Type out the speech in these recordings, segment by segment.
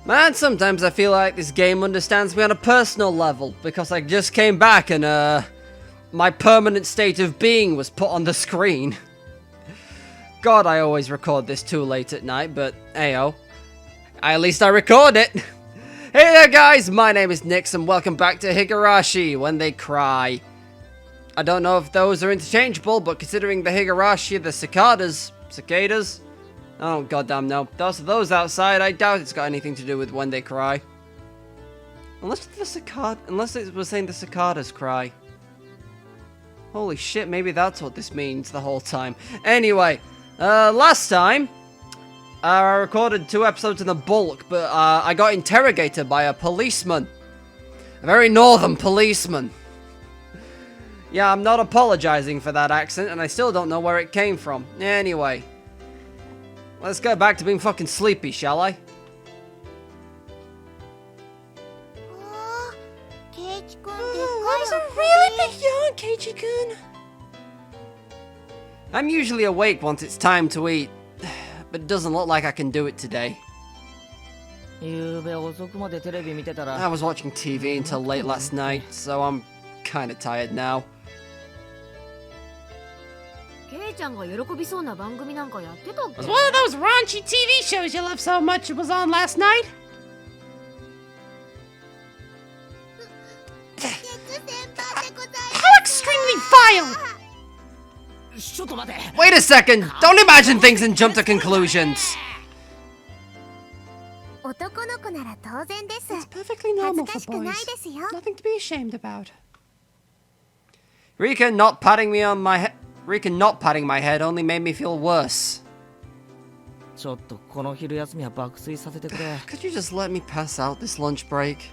Man, sometimes I feel like this game understands me on a personal level, because I just came back and, my permanent state of being was put on the screen. God, I always record this too late at night, but ayo. At least I record it. Hey there guys, my name is Nix and welcome back to Higurashi, When They Cry. I don't know if those are interchangeable, but considering the Higurashi, the cicadas, I don't goddamn know. Those outside, I doubt it's got anything to do with When They Cry. Unless it was saying the cicadas cry. Holy shit, maybe that's what this means the whole time. Anyway, last time, I recorded 2 episodes in the bulk, but I got interrogated by a policeman. A very northern policeman. Yeah, I'm not apologizing for that accent, and I still don't know where it came from. Anyway, let's go back to being fucking sleepy, shall I? That was a really big yawn, Keiichi-kun. I'm usually awake once it's time to eat, but it doesn't look like I can do it today. I was watching TV until late last night, so I'm kinda tired now. Was one of those raunchy TV shows you love so much it was on last night? How extremely vile! Wait a second! Don't imagine things and jump to conclusions! It's perfectly normal for boys. Nothing to be ashamed about. Rika not patting my head only made me feel worse. Could you just let me pass out this lunch break?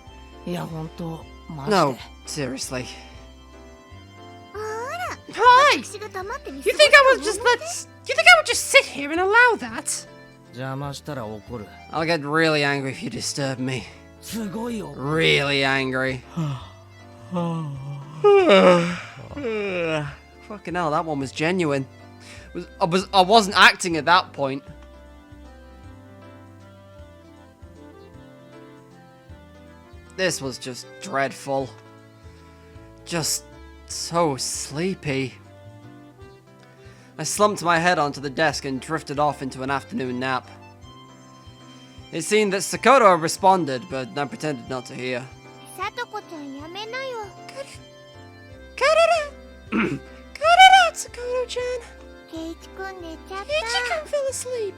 No, seriously. Hi! You think I would just sit here and allow that? I'll get really angry if you disturb me. Really angry. Fucking hell, that one was genuine. I wasn't acting at that point. This was just dreadful. Just so sleepy. I slumped my head onto the desk and drifted off into an afternoon nap. It seemed that Sakoto had responded, but I pretended not to hear. Cut it out, Sakoto-chan. Keiichi-kun fell asleep.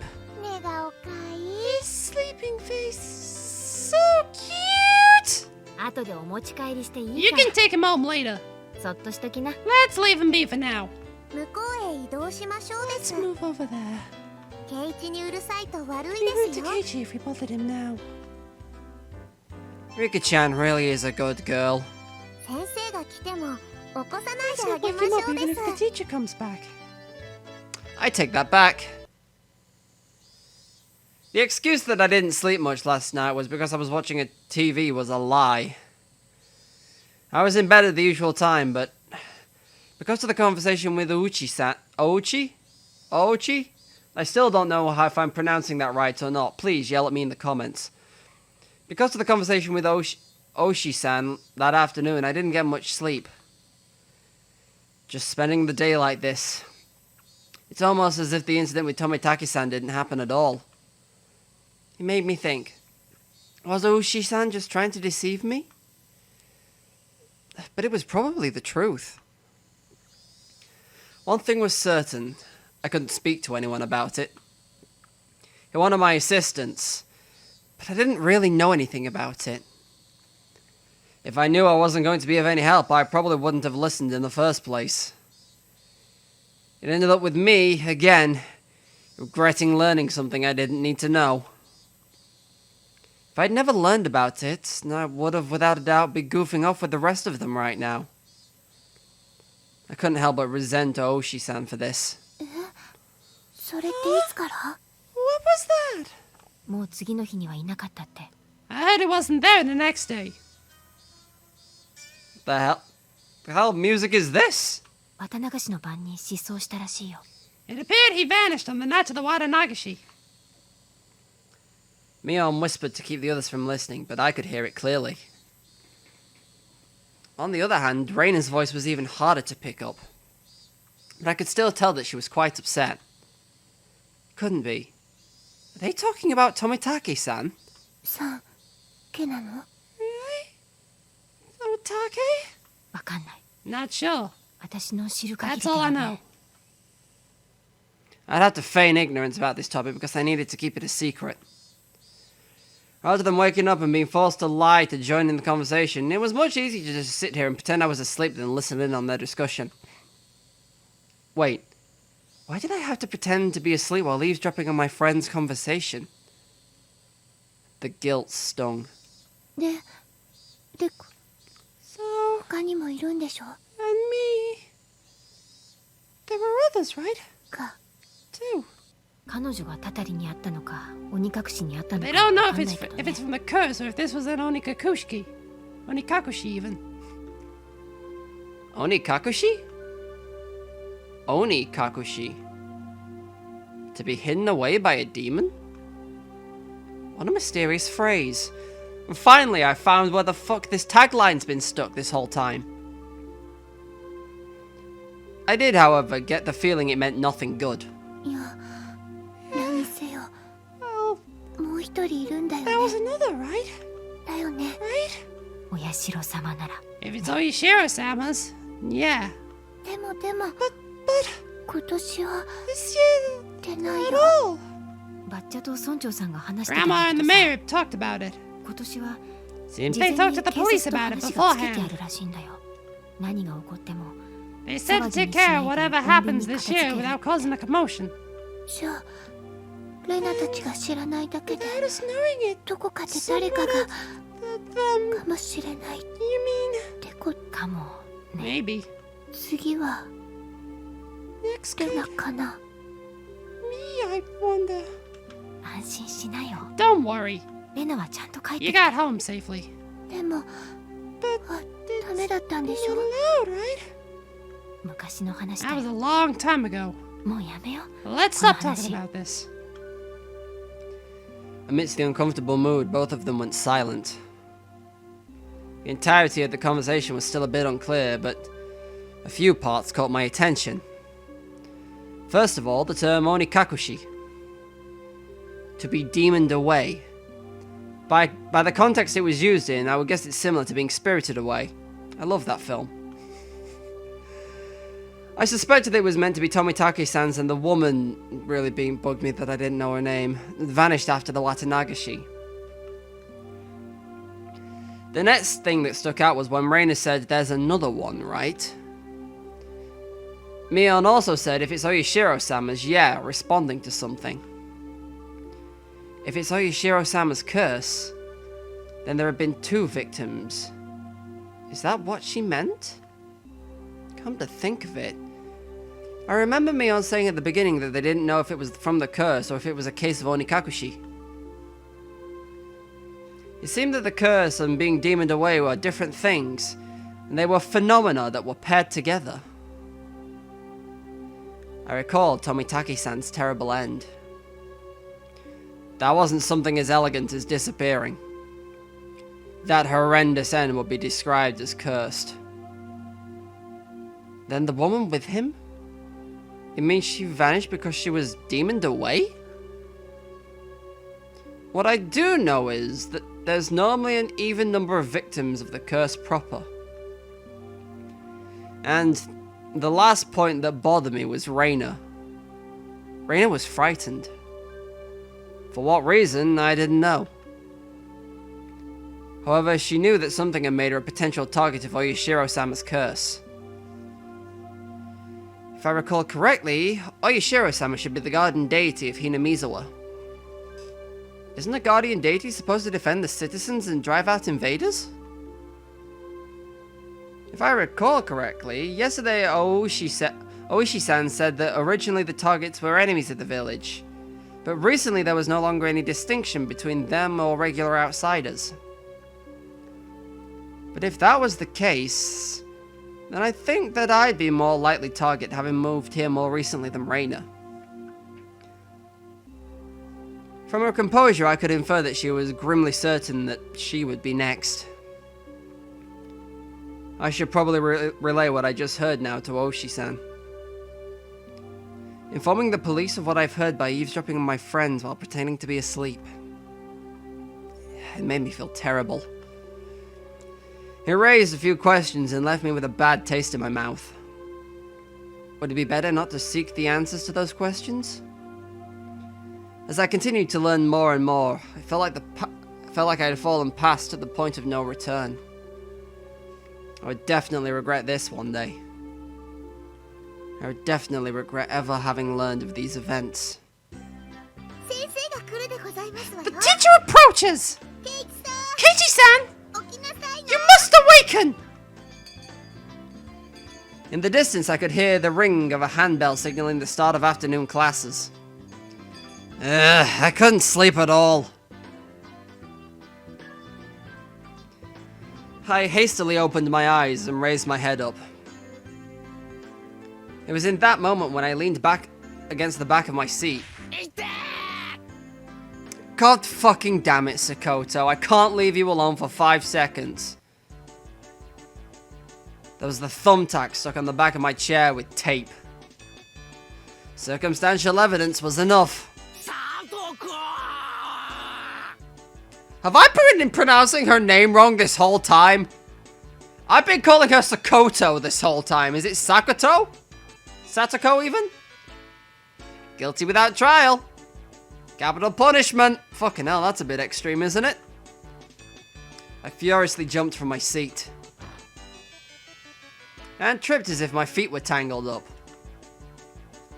His sleeping face, so cute. You can take him home later. Let's leave him be for now. Let's move over there. Be rude to Keiichi if we bothered him now. Rika-chan really is a good girl. Let's not wake him up even if the teacher comes back. I take that back. The excuse that I didn't sleep much last night was because I was watching a TV was a lie. I was in bed at the usual time, but because of the conversation with Ouchi-san... Ouchi? I still don't know if I'm pronouncing that right or not. Please yell at me in the comments. Because of the conversation with Oshi-san that afternoon, I didn't get much sleep. Just spending the day like this. It's almost as if the incident with Tomitaki-san didn't happen at all. It made me think, was Oshi-san just trying to deceive me? But it was probably the truth. One thing was certain, I couldn't speak to anyone about it. One of my assistants, but I didn't really know anything about it. If I knew I wasn't going to be of any help, I probably wouldn't have listened in the first place. It ended up with me, again, regretting learning something I didn't need to know. If I'd never learned about it, I would have without a doubt be goofing off with the rest of them right now. I couldn't help but resent Oshi-san for this. What was that? I heard it wasn't there the next day. The hell? The hell music is this? It appeared he vanished on the night of the Watanagashi. Mion whispered to keep the others from listening, but I could hear it clearly. On the other hand, Reina's voice was even harder to pick up. But I could still tell that she was quite upset. Couldn't be. Are they talking about Tomitake-san? San, ¿quéなの? Really? Tomitake? わかんない。 Not sure. 私の知る限り That's で all は I ね know. I'd have to feign ignorance about this topic because I needed to keep it a secret. Rather than waking up and being forced to lie to join in the conversation, it was much easier to just sit here and pretend I was asleep than listen in on their discussion. Wait, why did I have to pretend to be asleep while eavesdropping on my friend's conversation? The guilt stung. で、So, 他にもいるんでしょ and me. There were others, right? か。 Too. 彼女がたたりにあったのか、鬼隠しにあったのか They わ don't か know ん if ない it's けど if ね it's from the curse or if this was an onikakushi. Onikakushi even. Onikakushi? Onikakushi. To be hidden away by a demon? What a mysterious phrase. And finally I found where the fuck this tagline's been stuck this whole time. I did, however, get the feeling it meant nothing good. いや、何せよ。 Well, もう一人いるんだよ there was ね。 another, right? だよね。 Right? お社様なら。 If it's Oishiro-sama's, yeah. でも、 But 今年は this year 出ない at よ。 all. バッチャと村長さんが話してたん Grandma だ and け the どさ、 mayor talked about it. 今年は Seems 事前 they に talked 警 to the 察 police と about it 話がつけてあ beforehand. るらしいんだよ。何が起こっても。 They said to take care of whatever happens this year without causing a commotion. じゃあ、レナたちが知らないだけで、 Without us knowing it, どこかで誰かが them, かもしれないっ you mean てことかもね。 Maybe. 次は next レ could ナかな。 me, I wonder. 安心しなよ。 Don't worry. レナはちゃんと帰って You きた。 got home safely. でも、 But ダメだったんでし you're ょ。 allowed, right? 昔の話 That だ was よ。 a long time ago. もうやめよう。 Let's stop talking about this. Amidst the uncomfortable mood, both of them went silent. The entirety of the conversation was still a bit unclear, but a few parts caught my attention. First of all, the term onikakushi. To be demoned away. By the context it was used in, I would guess it's similar to being spirited away. I love that film. I suspected it was meant to be Tomitake-san's, and the woman really bugged me that I didn't know her name. Vanished after the Watanagashi. The next thing that stuck out was when Reina said, "There's another one, right?" Mion also said if it's Oyashiro-sama's, yeah, responding to something. If it's Oyashiro-sama's curse, then there have been two victims. Is that what she meant? Come to think of it, I remember Mion saying at the beginning that they didn't know if it was from the curse or if it was a case of Onikakushi. It seemed that the curse and being demoned away were different things, and they were phenomena that were paired together. I recalled Tomitake-san's terrible end. That wasn't something as elegant as disappearing. That horrendous end would be described as cursed. Then the woman with him? It means she vanished because she was demoned away? What I do know is that there's normally an even number of victims of the curse proper. And the last point that bothered me was Reina. Reina was frightened. For what reason, I didn't know. However, she knew that something had made her a potential target of Oyashiro-sama's curse. If I recall correctly, Oyashiro-sama should be the guardian deity of Hinamizawa. Isn't a guardian deity supposed to defend the citizens and drive out invaders? If I recall correctly, yesterday Oishi-san said that originally the targets were enemies of the village, but recently there was no longer any distinction between them or regular outsiders. But if that was the case, then I think that I'd be more likely target having moved here more recently than Reina. From her composure, I could infer that she was grimly certain that she would be next. I should probably relay what I just heard now to Oshi-san. Informing the police of what I've heard by eavesdropping on my friends while pretending to be asleep. It made me feel terrible. It raised a few questions and left me with a bad taste in my mouth. Would it be better not to seek the answers to those questions? As I continued to learn more and more, I felt like I had fallen past at the point of no return. I would definitely regret this one day. I would definitely regret ever having learned of these events. The teacher approaches! Keiichi-san! You must awaken! In the distance, I could hear the ring of a handbell signaling the start of afternoon classes. I couldn't sleep at all. I hastily opened my eyes and raised my head up. It was in that moment when I leaned back against the back of my seat. God fucking damn it, Sakoto. I can't leave you alone for 5 seconds. There was the thumbtack stuck on the back of my chair with tape. Circumstantial evidence was enough. Have I been pronouncing her name wrong this whole time? I've been calling her Sakoto this whole time. Is it Sakoto? Satoko even? Guilty without trial. Capital punishment. Fucking hell, that's a bit extreme, isn't it? I furiously jumped from my seat. And tripped as if my feet were tangled up.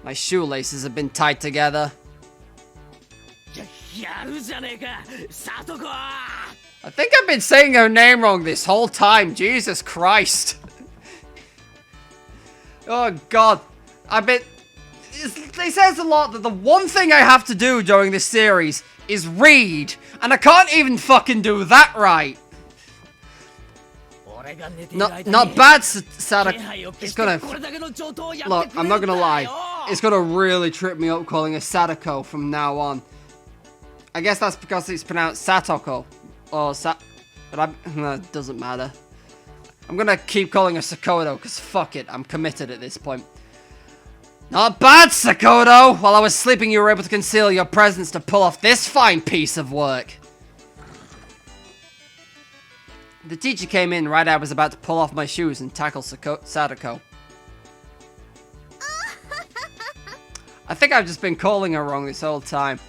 My shoelaces had been tied together. I think I've been saying her name wrong this whole time. Jesus Christ. Oh God. It says a lot that the one thing I have to do during this series is read. And I can't even fucking do that right. Not bad, Sadako. It's gonna... Look, I'm not gonna lie. It's gonna really trip me up calling her Sadako from now on. I guess that's because it's pronounced Satoko. Or but it doesn't matter. I'm gonna keep calling her Sakoto, because fuck it, I'm committed at this point. Not bad, Sakoto! While I was sleeping, you were able to conceal your presence to pull off this fine piece of work. The teacher came in right as I was about to pull off my shoes and tackle Sadako. I think I've just been calling her wrong this whole time.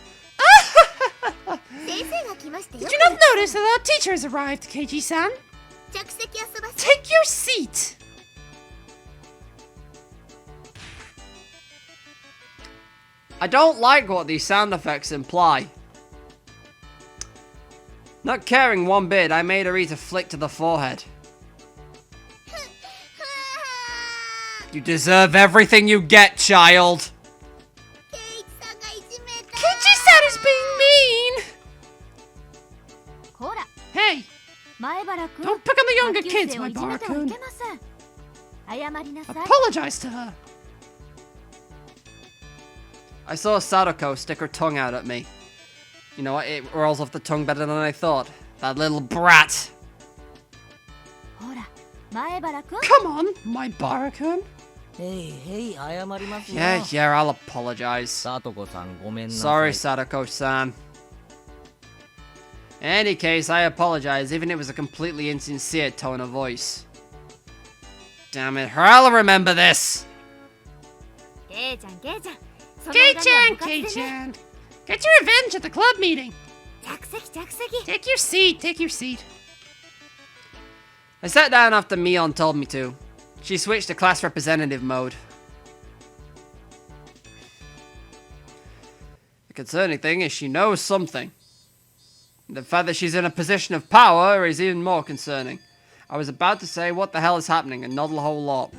Did you not notice that our teacher has arrived, Keiichi-san? Take your seat! I don't like what these sound effects imply. Not caring one bit, I made her eat a flick to the forehead. You deserve everything you get, child! Keiichi-san is being mean! Hey! Don't pick on the younger kids, my Bara-kun. Apologize to her. I saw Sadako stick her tongue out at me. You know what, it rolls off the tongue better than I thought. That little brat! Come on, my Bara-kun. Yeah, I'll apologize. Sorry, Sadako-san. In any case, I apologize, even if it was a completely insincere tone of voice. Damn it, I'll remember this! Kei-chan! Get your revenge at the club meeting! Take your seat. I sat down after Mion told me to. She switched to class representative mode. The concerning thing is she knows something. The fact that she's in a position of power is even more concerning. I was about to say what the hell is happening and not a whole lot.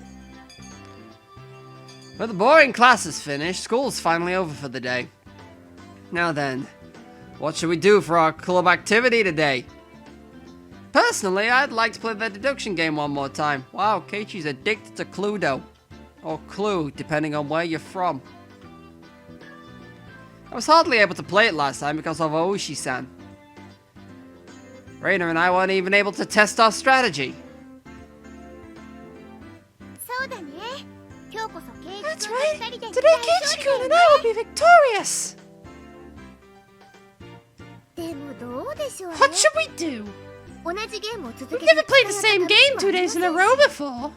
But the boring class is finished, school's finally over for the day. Now then, what should we do for our club activity today? Personally, I'd like to play the deduction game one more time. Wow, Keiichi's addicted to Cluedo. Or Clue, depending on where you're from. I was hardly able to play it last time because of Aoshi-san. Reina and I weren't even able to test our strategy. That's right. Today Keiichi-kun and I will be victorious. What should we do? We've never played the same game 2 days in a row before.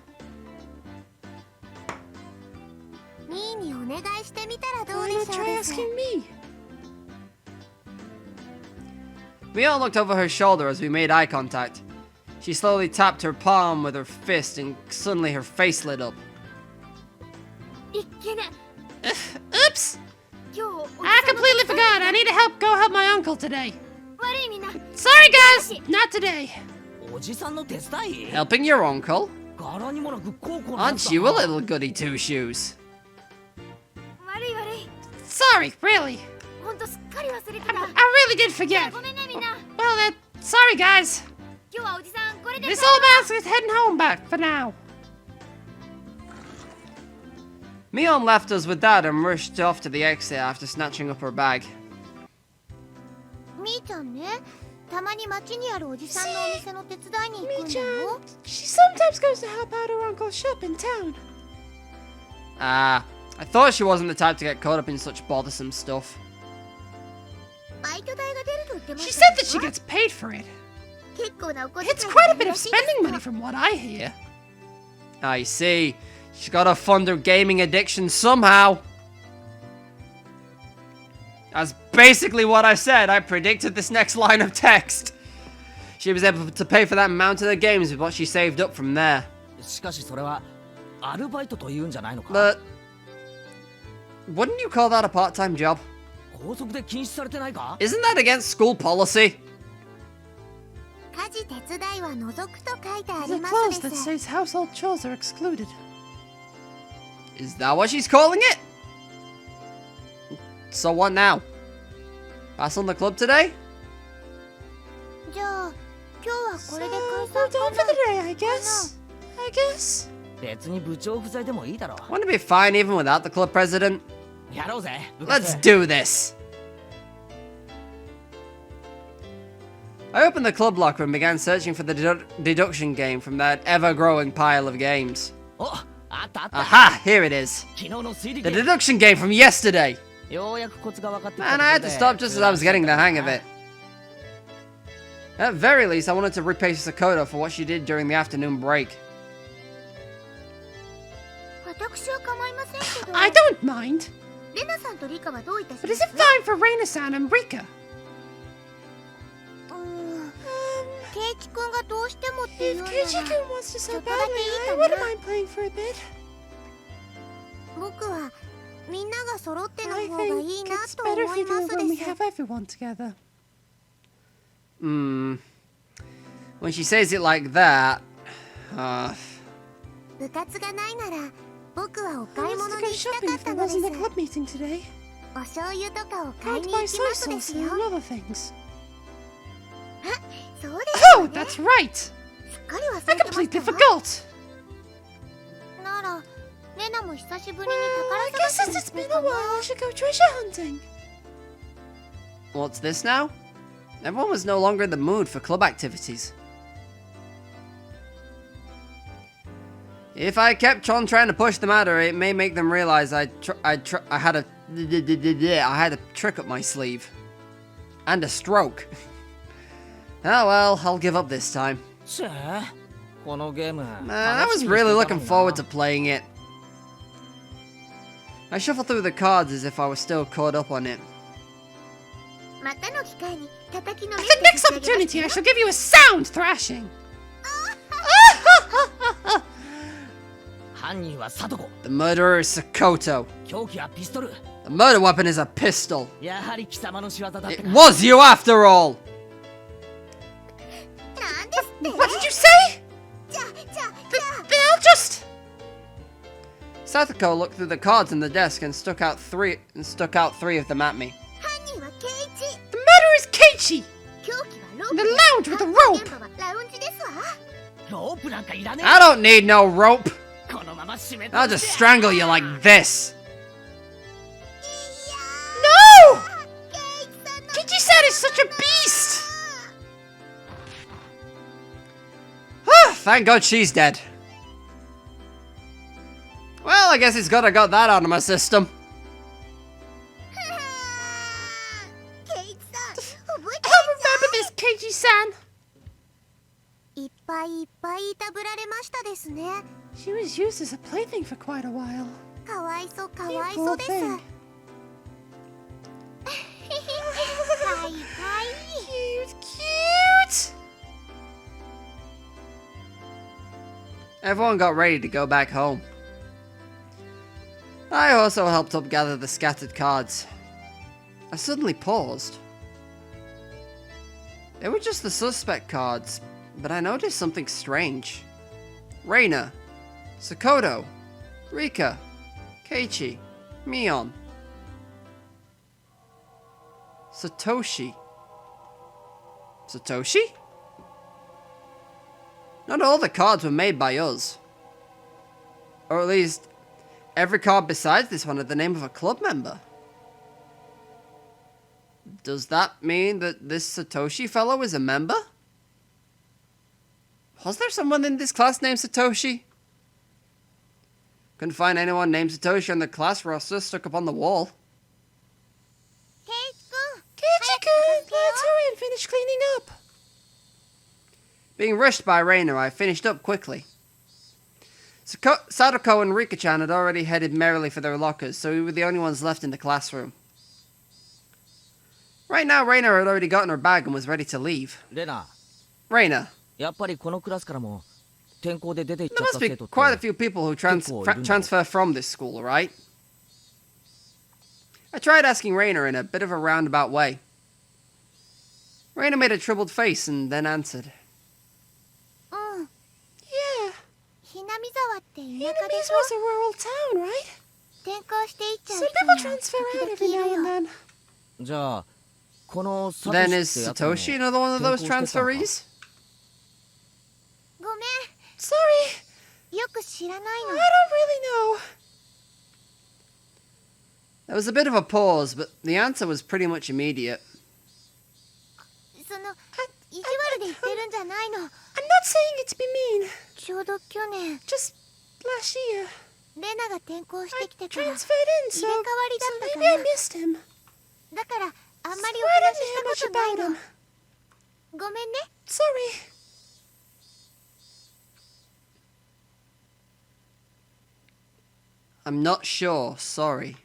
Why not try asking me? Mio looked over her shoulder as we made eye contact. She slowly tapped her palm with her fist and suddenly her face lit up. Oops! I completely forgot. I need to go help my uncle today. Sorry guys, not today. Helping your uncle? Aren't you a little goody two-shoes? Sorry, really. I really did forget. Well, sorry guys. This old man's is heading home back for now. Mion left us with that and rushed off to the exit after snatching up her bag. Mi-chan, she sometimes goes to help out her uncle's shop in town. Ah, I thought she wasn't the type to get caught up in such bothersome stuff. She said that she gets paid for it. It's quite a bit of spending money from what I hear. I see. She's got to fund her gaming addiction somehow. That's basically what I said. I predicted this next line of text. She was able to pay for that mountain of games with what she saved up from there. But wouldn't you call that a part-time job? Isn't that against school policy? There's a clause that says household chores are excluded. Is that what she's calling it? So what now? Pass on the club today? So, we're done for the day, I guess. Wouldn't it be fine even without the club president? Let's do this! I opened the club locker and began searching for the deduction game from that ever-growing pile of games. Aha! Here it is! The deduction game from yesterday! Man, I had to stop just as I was getting the hang of it. At very least, I wanted to repay Sakota for what she did during the afternoon break. I don't mind. But is it fine for Reina-san and Rika? If Keiichi-kun wants to so badly, I wouldn't mind playing for a bit. I think it's better if we do it when we have everyone together. When she says it like that... I wanted to go shopping if there wasn't a club meeting today. Going to buy soy sauce and other things. Oh, that's right! I completely forgot! Well, I guess since it's been a while, I should go treasure hunting. What's this now? Everyone was no longer in the mood for club activities. If I kept on trying to push the matter, it may make them realize I had a trick up my sleeve. And a stroke. Oh well, I'll give up this time. Man, I was really looking forward to playing it. I shuffled through the cards as if I was still caught up on it. At the next opportunity, I shall give you a sound thrashing. The murderer is Sakoto. The murder weapon is a pistol. It was you after all! What did you say? Then I'll just... Satoko looked through the cards on the desk and stuck out three of them at me. The murderer is Keiichi! The lounge with the rope! I don't need no rope! I'll just strangle you like this! No! thank God she's dead. Well, I guess it's good I got that out of my system. I remember this, Keiichi-san. She was used as a plaything for quite a while. Poor thing. Cute. Everyone got ready to go back home. I also helped up gather the scattered cards. I suddenly paused. They were just the suspect cards, but I noticed something strange. Reina, Sakoto, Rika, Keiichi, Mion, Satoshi. Satoshi? Not all the cards were made by us. Or at least, every card besides this one had the name of a club member. Does that mean that this Satoshi fellow is a member? Was there someone in this class named Satoshi? Couldn't find anyone named Satoshi on the class roster stuck up on the wall. Keiichi-kun, let's hurry and finish cleaning up. Being rushed by Reina, I finished up quickly. Sadako and Rika-chan had already headed merrily for their lockers, so we were the only ones left in the classroom. Right now, Reina had already gotten her bag and was ready to leave. Reina. There must be quite a few people who transfer from this school, right? I tried asking Reina in a bit of a roundabout way. Reina made a troubled face and then answered. Yeah. Hinamiza was a rural town, right? Some people transfer out every now and then. Then is Satoshi another one of those transferees? Sorry. I don't really know. There was a bit of a pause, but the answer was pretty much immediate. I'm not saying it to be mean. Just last year. I transferred in, so maybe I missed him. So I didn't hear much about him. Sorry. I'm not sure, sorry.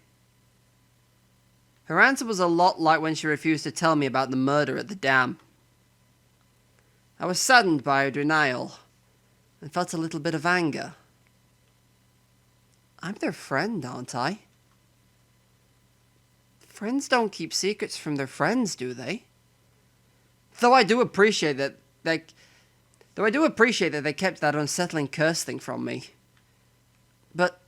Her answer was a lot like when she refused to tell me about the murder at the dam. I was saddened by her denial and felt a little bit of anger. I'm their friend, aren't I? Friends don't keep secrets from their friends, do they? Though I do appreciate that they kept that unsettling curse thing from me. But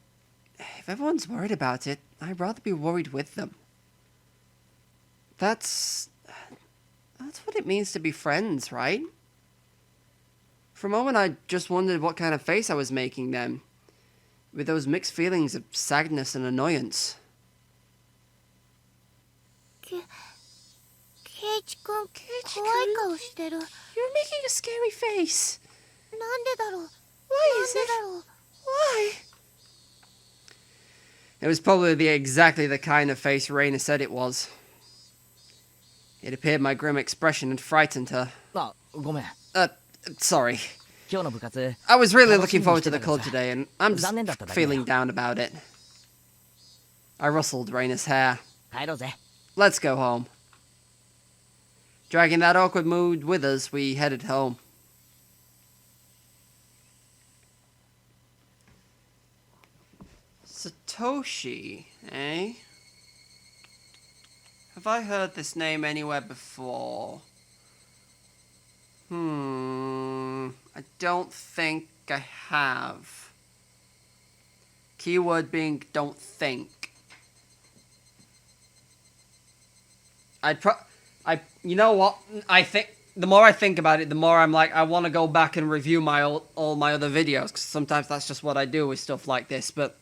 if everyone's worried about it, I'd rather be worried with them. That's what it means to be friends, right? For a moment, I just wondered what kind of face I was making then, with those mixed feelings of sadness and annoyance. Keiichi-kun, you're making a scary face. Why is it? Why? It was probably exactly the kind of face Reina said it was. It appeared my grim expression had frightened her. Sorry. I was really looking forward to the club today, and I'm just feeling down about it. I rustled Reina's hair. Let's go home. Dragging that awkward mood with us, we headed home. Satoshi, eh? Have I heard this name anywhere before? I don't think I have. Keyword being don't think. You know what? I think the more I think about it, the more I'm like, I want to go back and review all my other videos, because sometimes that's just what I do with stuff like this, but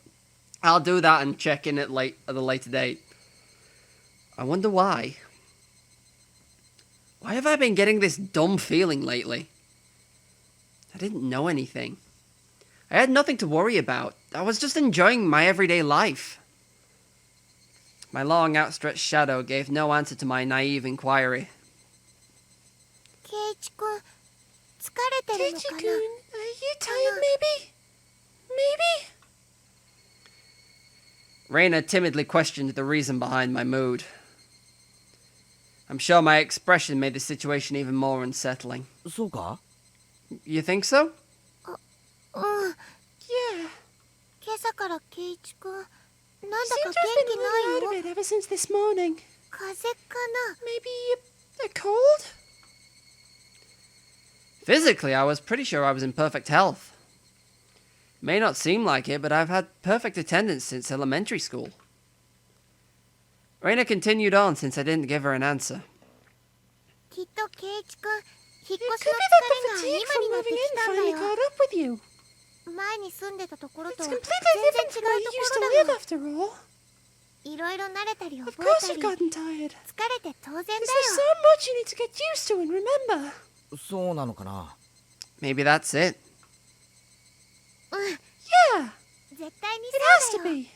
I'll do that and check in at a later date. I wonder why. Why have I been getting this dumb feeling lately? I didn't know anything. I had nothing to worry about. I was just enjoying my everyday life. My long outstretched shadow gave no answer to my naive inquiry. Keiichi-kun, Keiichi-kun, are you tired maybe? Maybe? Reina timidly questioned the reason behind my mood. I'm sure my expression made the situation even more unsettling. You think so? Yeah. 今朝からケイイチ君、なんだか Seemed 元 to have 気 been な really い out of よ。 it ever since this morning. 風邪かな。 Maybe a cold? Physically, I was pretty sure I was in perfect health. May not seem like it, but I've had perfect attendance since elementary school. Reina continued on since I didn't give her an answer. きっとケイイチ君、引っ It 越し could の be that the 疲れ fatigue が from 今になって moving き in たんだ finally よ。 caught up with you. 前に住んでたところ It's と completely 全 different 然 from 違 where う you と used こ to ろだ live もん。 after all. いろいろ慣れたり Of 覚 course え you've たり、 gotten tired. 疲れて当然だ Because よ。 there's so much you need to get used to and remember. そうなのかな。 Maybe that's it. うん、 Yeah, 絶対に it そ has うだ to よ。 be.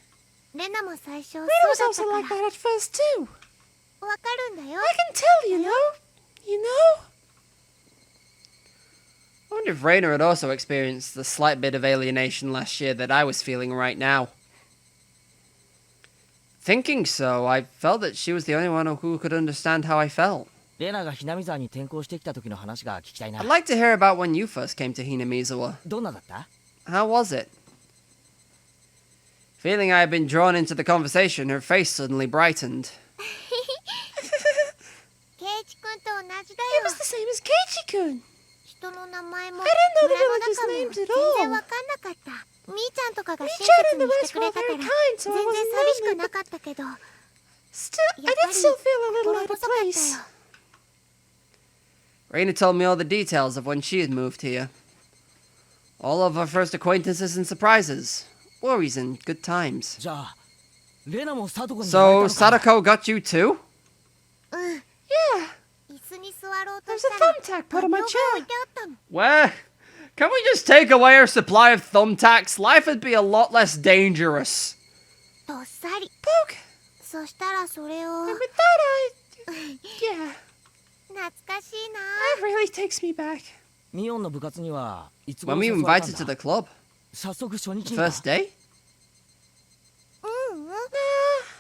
レナも最初そう Rita was だっ also た like から that at first too. わかるんだよ。 I can tell, you know. You know? I wonder if Reina had also experienced the slight bit of alienation last year that I was feeling right now. Thinking so, I felt that she was the only one who could understand how I felt. レナがひなみ沢に転校してきた時の話が聞きたいな。 I'd like to hear about when you first came to Hinamizawa. どんなだった？ How was it? Feeling I had been drawn into the conversation, her face suddenly brightened. ケイイチ君と同じだ It よ。 was the same as Keiichi-kun. 人の名前も I didn't know the 村の villagers' 中も names 全 at all. 然わかんなかった。みーちゃんとかが親 Me 切 Chan and に the して rest く were れ all たから very kind, so 全 I 然 wasn't 寂しく lonely. なかったけど、 Still, I did still feel a little out of place. Reina told me all the details of when she had moved here. All of our first acquaintances and surprises. Worries and good times. じゃあ、レナもサトコに言われ So, たのか。 Sadako got you too? うん、 Yeah, 椅子に座ろうと there's し a たら thumbtack 画 put on 鋲 my が chair. 置いてあったの。 Where? Can we just take away our supply of thumbtacks? Life would be a lot less dangerous. どっさり。 Poke. そしたらそれを And with that, yeah, 懐かしいな。 that really takes me back. ミオンの部活にはいつ When 頃 we 誘われたん invited to だ the club. 早速初日 The にか first day? うんうん。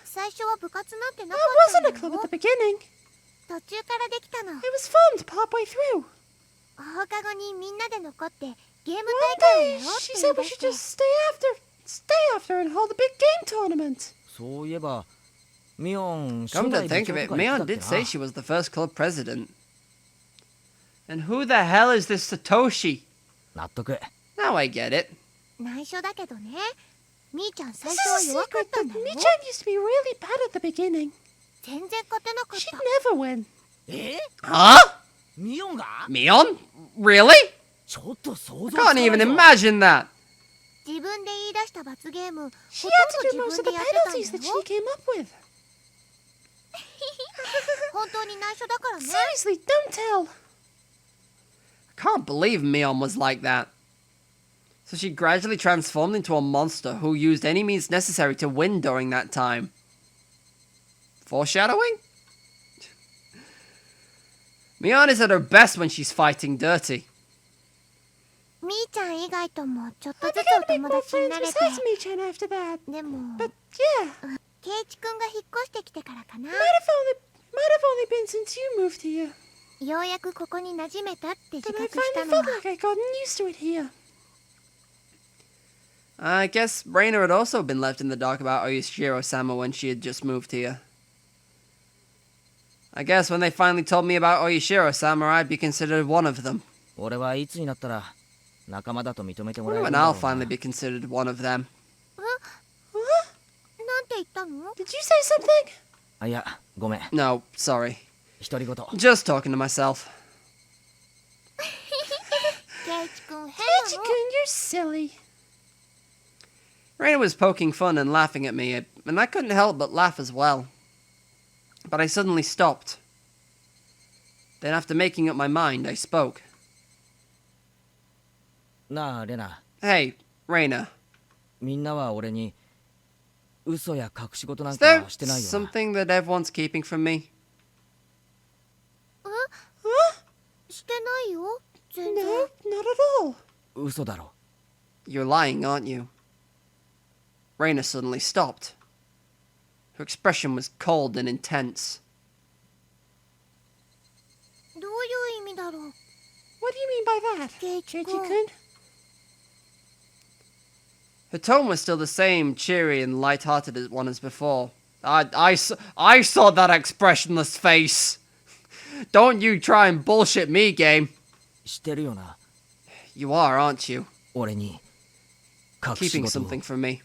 最初は部活なんてな That かった wasn't a ん club だよ at the beginning. 途中からできたの。 It was formed partway through. 放課後にみんなで残ってゲーム One 大会をや day, ろうって she 言い said we 出し should て。 just stay after and hold a big game tournament. そういえば、ミオン Come 初 to 代部 think 長 of と it, か言ってた Mion っけ did な。 say she was the first club president. And who the hell is this Satoshi? 納得。 Now I get it. 内緒だけどね。みーちゃん This 最初は is a 弱かっ secret, た but んだよ。 Mi-chan used to be really bad at the beginning. 全然勝てなかっ She'd た。 never win. え Huh? ミオンが Mion? Really? ちょっと想 I 像つかな can't い even ぞ。 imagine that. 自分で言い出した罰ゲーム、ほ She と had んど to do 自 most 分 of で the やってたん penalties that だ she よ。 came up with. 本当に内緒だからね。 Seriously, don't tell. I can't believe Mion was like that. So she gradually transformed into a monster who used any means necessary to win during that time. Foreshadowing? Mion is at her best when she's fighting dirty. みーちゃん以外ともちょっと I ずつ began お to make 友 more 達に friends なれて。 besides Mi-chan after that. でも、 But yeah, ケイイチくんが引っ越してきてからかな。 might have only been since you moved here. ようやくここに馴染めたって自 But I 覚した finally のは felt like I'd gotten used to it here. I guess Reina had also been left in the dark about Oyashiro-sama when she had just moved here. I guess when they finally told me about Oyashiro-sama, I'd be considered one of them. 俺はいつになったら仲間だと認めてもらえ Wonder るん when だろ I'll うな finally be considered one of them. なんて言ったの？ Did you say something? あ、いや、ごめん。 No, sorry. 独り言。 Just talking to myself. ケイイチくん変な Keiichi-kun, の。 you're silly. Reina was poking fun and laughing at me, and I couldn't help but laugh as well. But I suddenly stopped. Then after making up my mind, I spoke. なあレナ、 Hey, Reina. みんなは俺に嘘や隠し事なん Is there かしてないよな。 something that everyone's keeping from me? してないよ全然 No, not at all. 嘘だろ。 You're lying, aren't you? Reina suddenly stopped. Her expression was cold and intense. どういう意味だろう What do you mean by that? Keiji-kun. Her tone was still the same cheery and light-hearted one as before. I saw that expressionless face. Don't you try and bullshit me, game. してるよな。 You are, aren't you? 俺に隠し Keeping 事を。 something from me.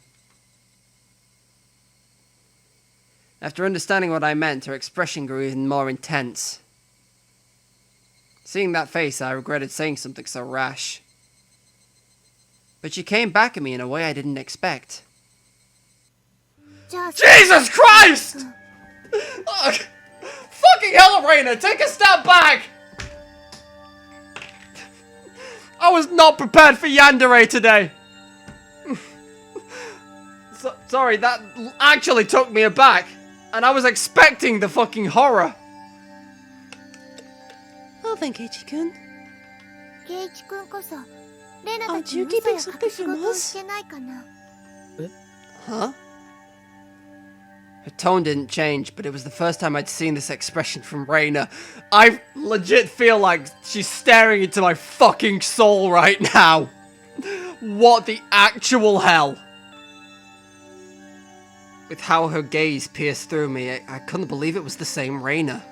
After understanding what I meant, her expression grew even more intense. Seeing that face, I regretted saying something so rash. But she came back at me in a way I didn't expect. じゃあ Jesus Christ! Ugh. Fucking hell, Reina, take a step back! I was not prepared for Yandere today. Sorry, that actually took me aback. And I was expecting the fucking horror. Well then, Keiichi-kun. ケイチ君こそレナた Aren't ち you に嘘 keeping や something 隠し from 事を us? してないかな Huh? Her tone didn't change, but it was the first time I'd seen this expression from Reina. I legit feel like she's staring into my fucking soul right now. What the actual hell? With how her gaze pierced through me, I couldn't believe it was the same Reina.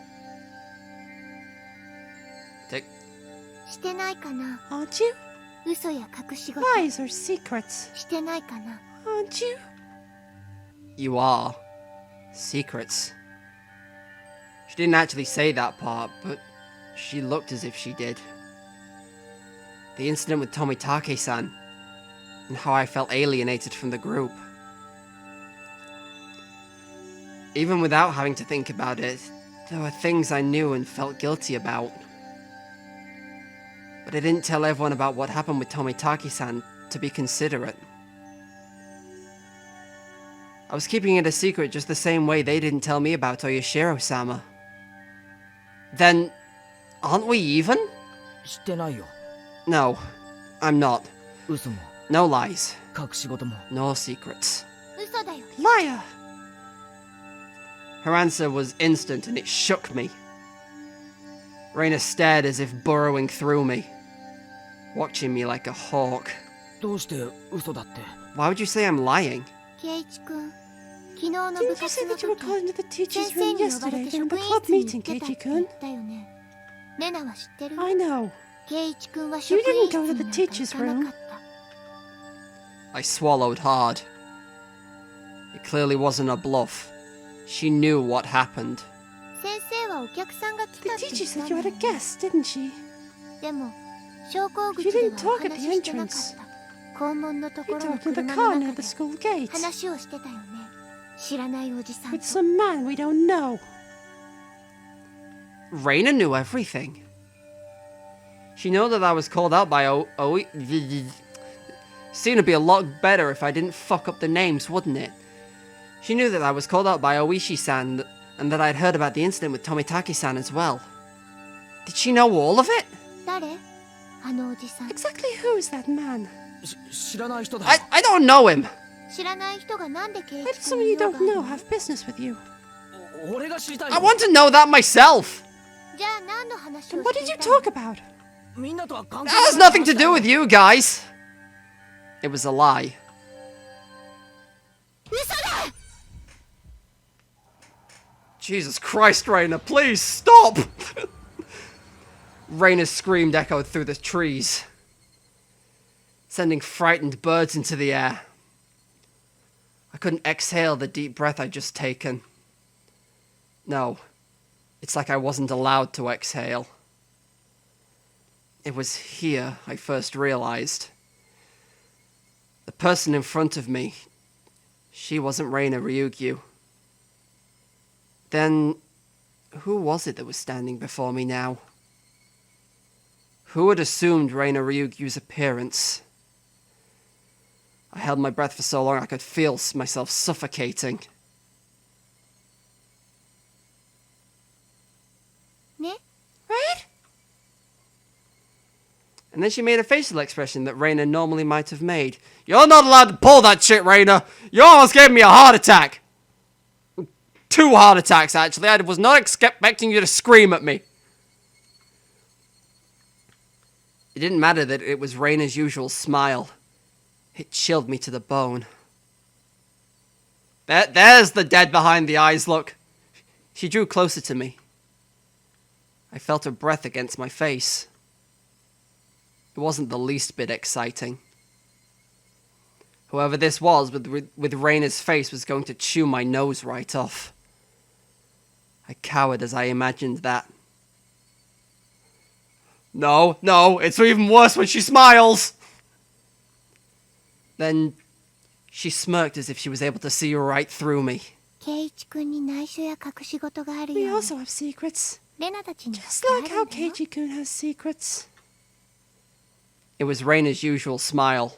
Take... してないかな Aren't you? 嘘や隠し事 Lies or secrets? してないかな Aren't you? You are. Secrets. She didn't actually say that part, but she looked as if she did. The incident with Tomitake-san, and how I felt alienated from the group. Even without having to think about it, there were things I knew and felt guilty about. But I didn't tell everyone about what happened with Tomitake-san to be considerate. I was keeping it a secret just the same way they didn't tell me about Oyashiro-sama. Then, aren't we even? してないよ。 No, I'm not. 嘘も No lies. 隠し事も。 No secrets. 嘘だよ Liar! Her answer was instant and it shook me. Reina stared as if burrowing through me, watching me like a hawk. どうして嘘だって。 Why would you say I'm lying? ケイチ君昨日の部 Didn't you 活 say の that you were 時 called into the 先 teacher's 生 room に呼ばれ yesterday て during 職 the 員 club 室に meeting, 行ってたって言 Keiichi-kun? ったよねレナは知ってる I know. ケイチ君は You 職員 didn't 室 go に to なん the か teacher's 行かな room. かった I swallowed hard. It clearly wasn't a bluff. She knew what happened. 先生はお客さんが来 The たって teacher 言った said ん you だ had よ a ね guest, didn't she? でも昇降 She 口で didn't はお talk at 話 the ししてなかっ entrance. た校門のとこ You ろの talked in the 車 car の near 中 the で school gate 話をしてたよね知らないおじさん with と some man we don't know. Reina knew everything. She knew that I was called out by Seemed to be a lot better if I didn't fuck up the names, wouldn't it? She knew that I was called out by Oishi-san and that I'd heard about the incident with Tomitake-san as well. Did she know all of it? 誰あのおじさん Exactly who is that man? 知らない人だ。 I don't know him. 知らない人がなんでケイ Why チ does 君 someone に you 用が don't ある know の have business with you? 俺が知りたいよ。 I want to know that myself. じゃあ何の話 Then を what して did い you た talk の about? みんなとは関係 That ない has nothing to do with you guys. It was a lie. 嘘だ Jesus Christ, Reina, please stop! Reina's scream echoed through the trees, sending frightened birds into the air. I couldn't exhale the deep breath I'd just taken. No, it's like I wasn't allowed to exhale. It was here I first realized. The person in front of me, she wasn't Reina Ryugyu. Then, who was it that was standing before me now? Who had assumed Reina Ryugyu's appearance? I held my breath for so long I could feel myself suffocating. Ne? Right? And then she made a facial expression that Reina normally might have made. You're not allowed to pull that shit, Reina! You almost gave me a heart attack! 2 heart attacks, actually. I was not expecting you to scream at me. It didn't matter that it was Reina's usual smile. It chilled me to the bone. There's the dead behind the eyes look. She drew closer to me. I felt her breath against my face. It wasn't the least bit exciting. Whoever this was with Reina's face was going to chew my nose right off. I cowered as I imagined that. No, it's even worse when she smiles! Then she smirked as if she was able to see right through me. We also have secrets. Just like how Keiji-kun has secrets. It was Reina's usual smile,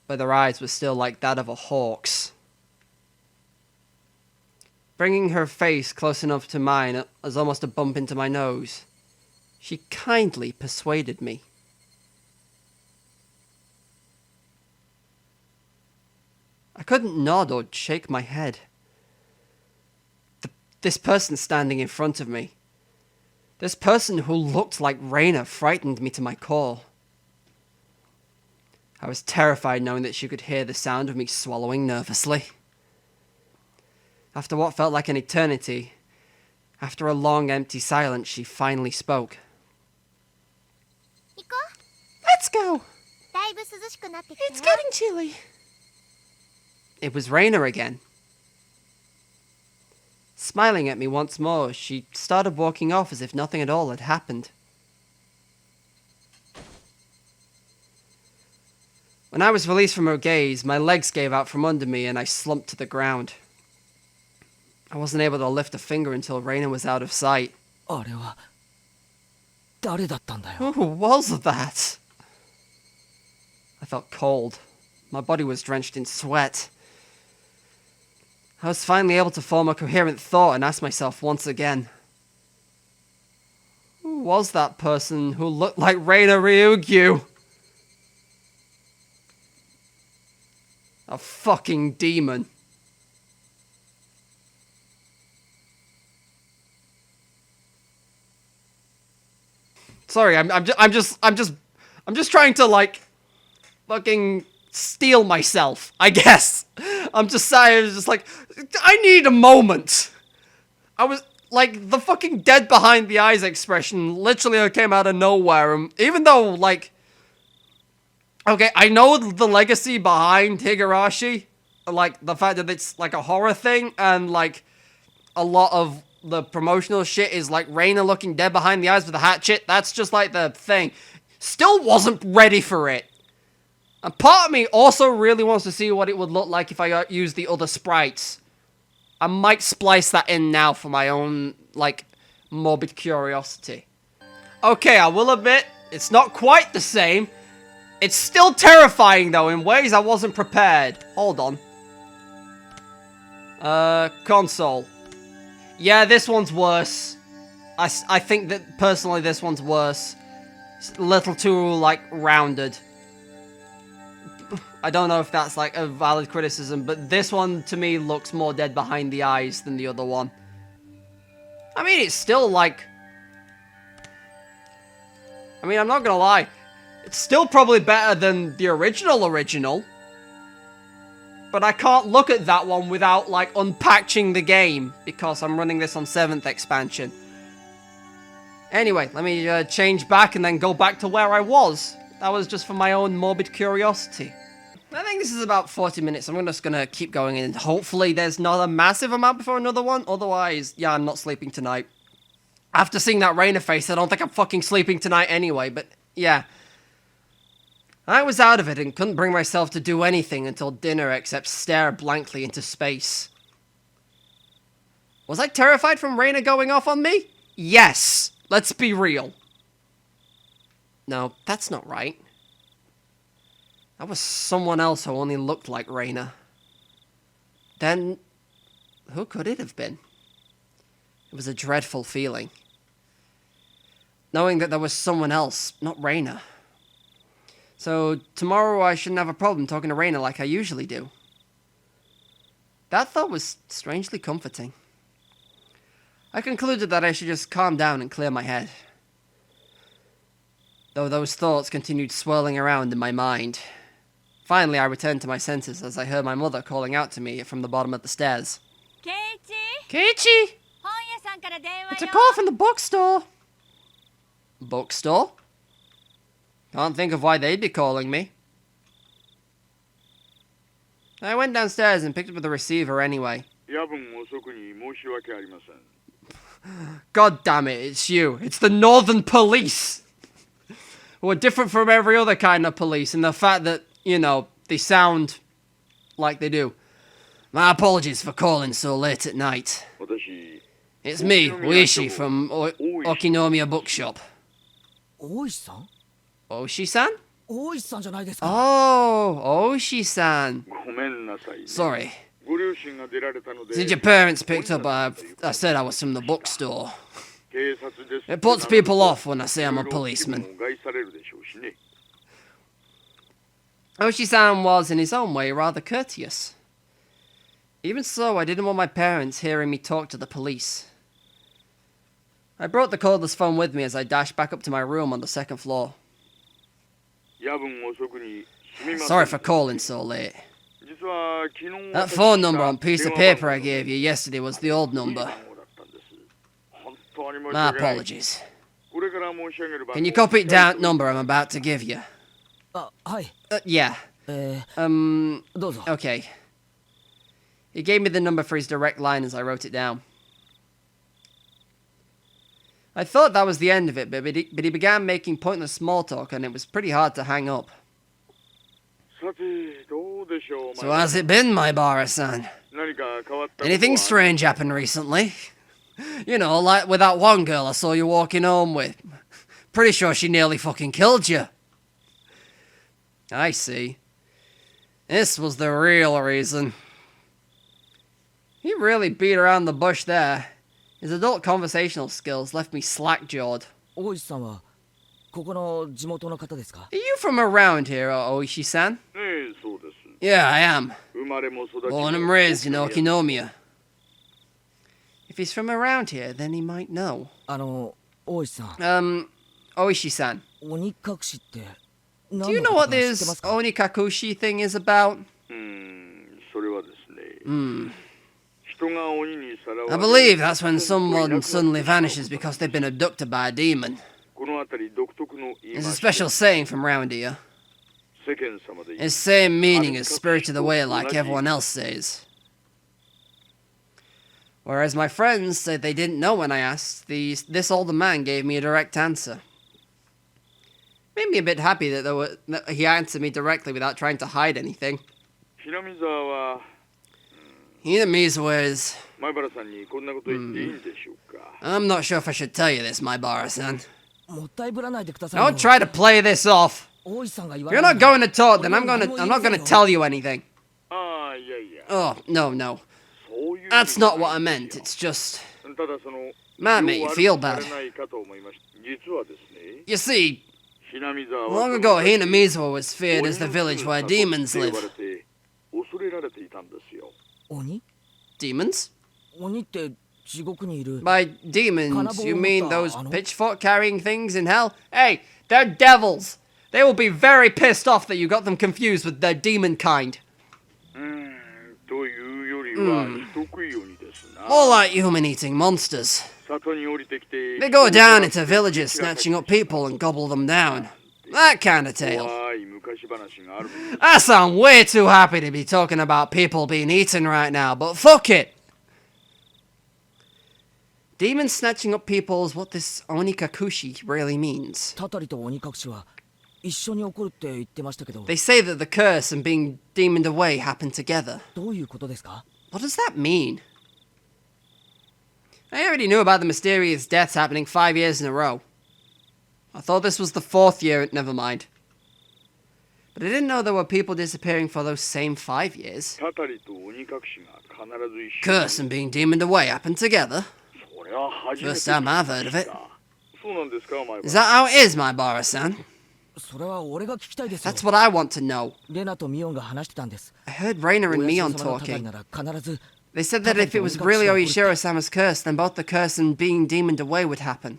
but her eyes were still like that of a hawk's. Bringing her face close enough to mine as almost a bump into my nose, she kindly persuaded me. I couldn't nod or shake my head. This person standing in front of me, this person who looked like Reina, frightened me to my core. I was terrified knowing that she could hear the sound of me swallowing nervously. After what felt like an eternity, after a long empty silence, she finally spoke. Let's go! It's getting chilly. It was Reina again. Smiling at me once more, she started walking off as if nothing at all had happened. When I was released from her gaze, my legs gave out from under me and I slumped to the ground. I wasn't able to lift a finger until Reina was out of sight. あれは誰だったんだよ。 Who was that? I felt cold. My body was drenched in sweat. I was finally able to form a coherent thought and ask myself once again. Who was that person who looked like Reina Ryugyu? A fucking demon. Sorry, I'm just trying to like fucking steel myself, I guess. I'm just saying, just like, I need a moment. I was like, the fucking dead behind the eyes expression literally came out of nowhere. And even though, like, okay, I know the legacy behind Higurashi, like the fact that it's like a horror thing, and like a lot of the promotional shit is like Reina looking dead behind the eyes with a hatchet. That's just like the thing. Still wasn't ready for it. And part of me also really wants to see what it would look like if I used the other sprites. I might splice that in now for my own, like, morbid curiosity. Okay, I will admit, it's not quite the same. It's still terrifying, though, in ways I wasn't prepared. Hold on. Console. Yeah, this one's worse. I think that, personally, this one's worse. It's a little too, like, rounded. I don't know if that's like a valid criticism, but this one to me looks more dead behind the eyes than the other one. I mean, it's still like... I mean, I'm not gonna lie. It's still probably better than the original. But I can't look at that one without like unpatching the game, because I'm running this on 7th expansion. Anyway, let me change back and then go back to where I was. That was just for my own morbid curiosity. I think this is about 40 minutes. I'm just gonna keep going, and hopefully there's not a massive amount before another one. Otherwise, yeah, I'm not sleeping tonight. After seeing that Reina face, I don't think I'm fucking sleeping tonight anyway, but yeah. I was out of it and couldn't bring myself to do anything until dinner except stare blankly into space. Was I terrified from Reina going off on me? Yes! Let's be real. No, that's not right. That was someone else who only looked like Reina. Then, who could it have been? It was a dreadful feeling. Knowing that there was someone else, not Reina. So, tomorrow I shouldn't have a problem talking to Reina like I usually do. That thought was strangely comforting. I concluded that I should just calm down and clear my head. Though those thoughts continued swirling around in my mind. Finally, I returned to my senses as I heard my mother calling out to me from the bottom of the stairs. Keiichi! It's a call from the bookstore! Bookstore? Can't think of why they'd be calling me. I went downstairs and picked up the receiver anyway. God damn it, it's you. It's the Northern Police! Who are different from every other kind of police in the fact that, you know, they sound like they do. My apologies for calling so late at night. It's me, Uishi, from Okinomiya Bookshop. Oishi-san? Oishi-san? Oishi-san じゃないですか。 Oh, Oishi-san. Sorry. Since your parents picked up, I said I was from the bookstore. It puts people off when I say I'm a policeman. Oishi-san was, in his own way, rather courteous. Even so, I didn't want my parents hearing me talk to the police. I brought the cordless phone with me as I dashed back up to my room on the second floor. Sorry for calling so late. That phone number on piece of paper I gave you yesterday was the old number. My apologies. Can you copy it down number I'm about to give you? Yeah. Okay. He gave me the number for his direct line as I wrote it down. I thought that was the end of it, but he began making pointless small talk, and it was pretty hard to hang up. So how's it been, my Bara-san? Anything strange happened recently? You know, like with that one girl I saw you walking home with. Pretty sure she nearly fucking killed you. I see. This was the real reason. He really beat around the bush there. His adult conversational skills left me slack-jawed. Oishi-san はここの地元の方ですか? Are you from around here, Oishi-san? Yeah, I am. Born and raised in Okinomiya. If he's from around here, then he might know. Oishi-san. Oishi-san. 鬼隠しって Do you know what this Onikakushi thing is about? I believe that's when someone suddenly vanishes because they've been abducted by a demon. There's a special saying from round here. It's same meaning as spirited away like everyone else says. Whereas my friends said they didn't know when I asked, this older man gave me a direct answer. Made me a bit happy that he answered me directly without trying to hide anything. Hinamizawa is... I'm not sure if I should tell you this, my Bara-san. Don't try to play this off. If you're not going to talk, then I'm not gonna tell you anything. Oh, no. That's not what I meant. It's just... might make you feel bad. You see, long ago Hinamizawa was feared as the village where demons live. Oni? Demons? 鬼って地獄にいる By demons, you mean those pitchfork-carrying things in hell? Hey, they're devils! They will be very pissed off that you got them confused with their demon kind. More like human-eating monsters. They go down into villages snatching up people and gobble them down. That kind of tale. I sound way too happy to be talking about people being eaten right now, but fuck it! Demons snatching up people is what this Onikakushi really means. たたりと鬼隠しは一緒に起こるって言ってましたけど They say that the curse and being demoned away happen together. どういうことですか? What does that mean? I already knew about the mysterious deaths happening 5 years in a row. I thought this was the 4th year, never mind. But I didn't know there were people disappearing for those same 5 years. たたりと鬼隠しが必ず一緒 Curse and being demoned away happened together. それは初めて First time I've heard of it. そうなんですか、前 Is that how it is, my Bara-san? それは俺が聞きたいですよ。 That's what I want to know. レナとミオンが話してたんです。 I heard Reina and おや Mion すみ様のたたり talking. なら必ず They said that if it was really Oishiro-sama's curse, then both the curse and being demoned away would happen.